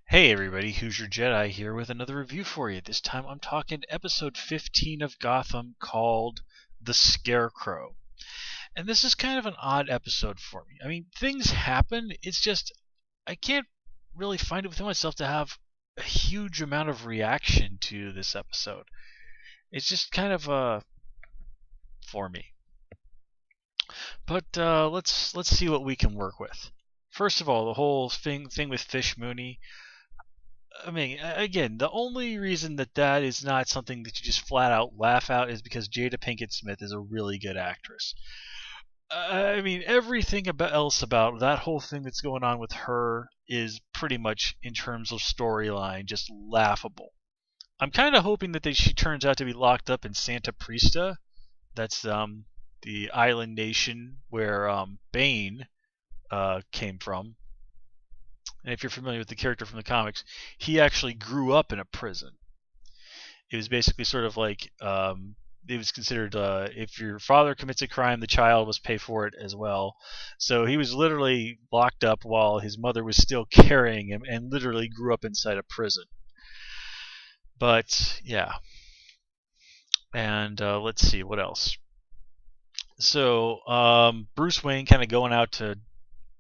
Hey everybody, Who's Your Jedi here with another review for you. This time I'm talking episode 15 of Gotham called The Scarecrow. And this is kind of an odd episode for me. I mean, things happen, it's just I can't really find it within myself to have a huge amount of reaction to this episode. It's just kind of for me. But let's see what we can work with. First of all, the whole thing with Fish Mooney. I mean, again, the only reason that is not something that you just flat out laugh out is because Jada Pinkett Smith is a really good actress. I mean, everything else about that whole thing that's going on with her is pretty much, in terms of storyline, just laughable. I'm kind of hoping that she turns out to be locked up in Santa Prista. That's the island nation where Bane came from. And if you're familiar with the character from the comics, he actually grew up in a prison. It was basically sort of like it was considered if your father commits a crime, the child must pay for it as well. So he was literally locked up while his mother was still carrying him, and literally grew up inside a prison. But yeah, and let's see what else. So Bruce Wayne kind of going out to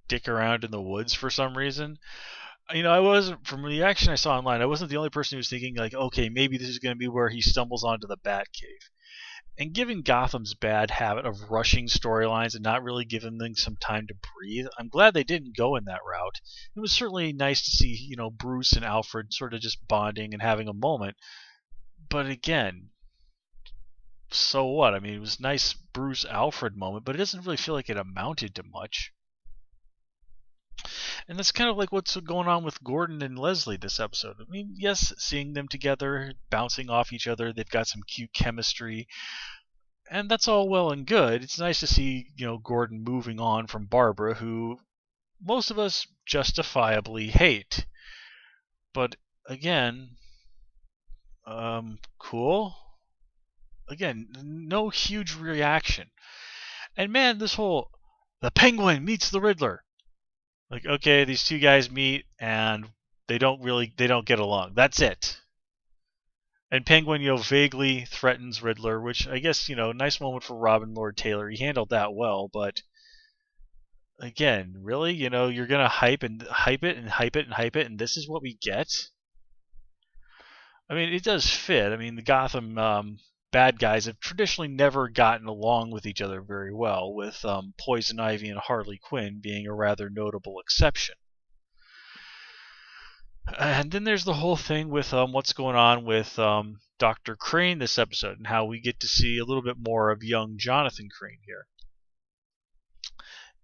dick around in the woods for some reason. You know, I wasn't, from the action I saw online, I wasn't the only person who was thinking like, okay, maybe this is going to be where he stumbles onto the Batcave. And given Gotham's bad habit of rushing storylines and not really giving them some time to breathe, I'm glad they didn't go in that route. It was certainly nice to see, you know, Bruce and Alfred sort of just bonding and having a moment. But again, so what? I mean, it was a nice Bruce-Alfred moment, but it doesn't really feel like it amounted to much. And that's kind of like what's going on with Gordon and Leslie this episode. I mean, yes, seeing them together, bouncing off each other, they've got some cute chemistry, and that's all well and good. It's nice to see, you know, Gordon moving on from Barbara, who most of us justifiably hate. But again, cool. Again, no huge reaction. And man, this whole the Penguin meets the Riddler. Like, okay, these two guys meet and they don't get along. That's it. And Penguin, you know, vaguely threatens Riddler, which I guess, you know, nice moment for Robin Lord Taylor. He handled that well, but again, really, you know, you're gonna hype it and hype it and hype it, and this is what we get. I mean, it does fit. I mean, the Gotham bad guys have traditionally never gotten along with each other very well, with Poison Ivy and Harley Quinn being a rather notable exception. And then there's the whole thing with what's going on with Dr. Crane this episode, and how we get to see a little bit more of young Jonathan Crane here.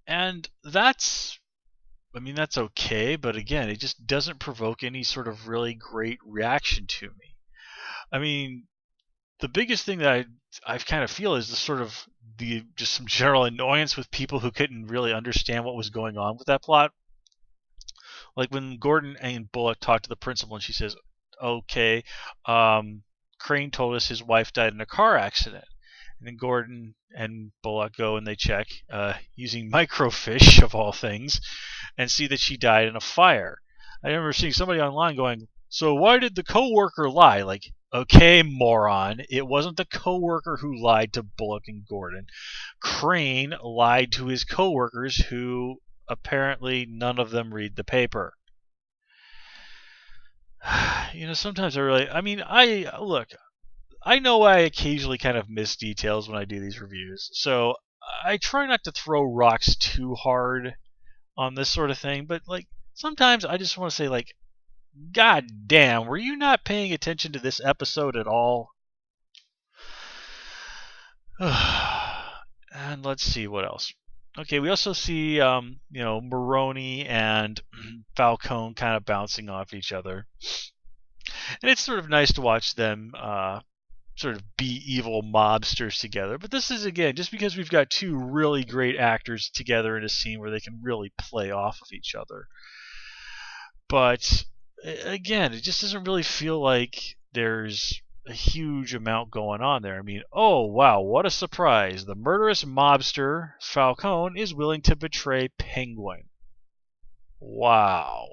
And that's okay, but again, it just doesn't provoke any sort of really great reaction to me. I mean, the biggest thing that I kind of feel is just some general annoyance with people who couldn't really understand what was going on with that plot. Like when Gordon and Bullock talk to the principal and she says, okay, Crane told us his wife died in a car accident. And then Gordon and Bullock go and they check, using microfiche of all things, and see that she died in a fire. I remember seeing somebody online going, so why did the coworker lie? Like, okay, moron, it wasn't the coworker who lied to Bullock and Gordon. Crane lied to his coworkers, who apparently none of them read the paper. You know, sometimes I know I occasionally kind of miss details when I do these reviews, so I try not to throw rocks too hard on this sort of thing, but like sometimes I just want to say, like, God damn, were you not paying attention to this episode at all? And let's see what else. Okay, we also see, you know, Maroni and Falcone kind of bouncing off each other. And it's sort of nice to watch them sort of be evil mobsters together. But this is, again, just because we've got two really great actors together in a scene where they can really play off of each other. But again, it just doesn't really feel like there's a huge amount going on there. I mean, oh wow, what a surprise. The murderous mobster, Falcone, is willing to betray Penguin. Wow.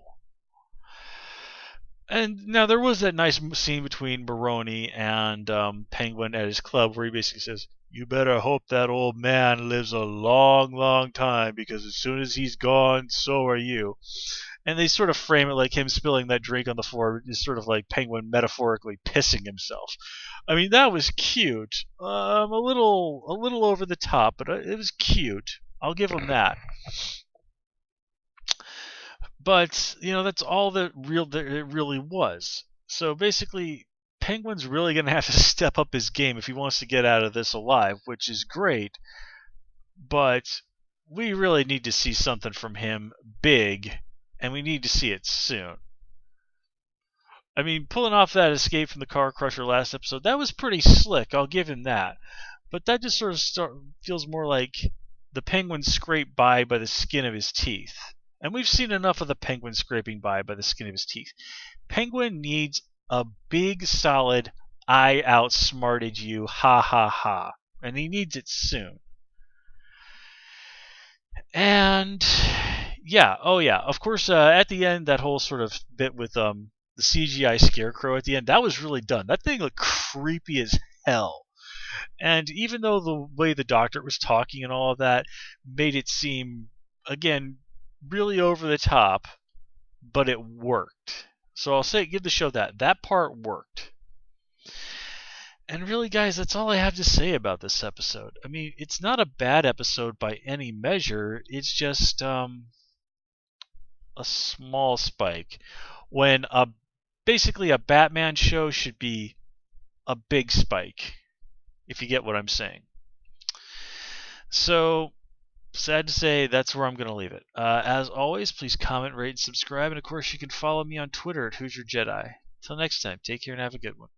And now there was that nice scene between Baroni and Penguin at his club where he basically says, "You better hope that old man lives a long, long time because as soon as he's gone, so are you." And they sort of frame it like him spilling that drink on the floor is sort of like Penguin metaphorically pissing himself. I mean, that was cute. A little over the top, but it was cute. I'll give him that. But that's all that it really was. So basically, Penguin's really going to have to step up his game if he wants to get out of this alive, which is great. But we really need to see something from him big, and we need to see it soon. I mean, pulling off that escape from the car crusher last episode, that was pretty slick. I'll give him that. But that just sort of feels more like the Penguin scraped by the skin of his teeth. And we've seen enough of the Penguin scraping by the skin of his teeth. Penguin needs a big, solid, I outsmarted you, ha ha ha. And he needs it soon. And yeah, of course, at the end, that whole sort of bit with the CGI Scarecrow at the end, that was really done. That thing looked creepy as hell. And even though the way the doctor was talking and all of that made it seem, again, really over the top, but it worked. So I'll give the show that. That part worked. And really, guys, that's all I have to say about this episode. I mean, it's not a bad episode by any measure. It's just a small spike. When basically a Batman show should be a big spike, if you get what I'm saying. So, sad to say, that's where I'm going to leave it. As always, please comment, rate, and subscribe. And of course, you can follow me on Twitter at Who's Your Jedi. Till next time, take care and have a good one.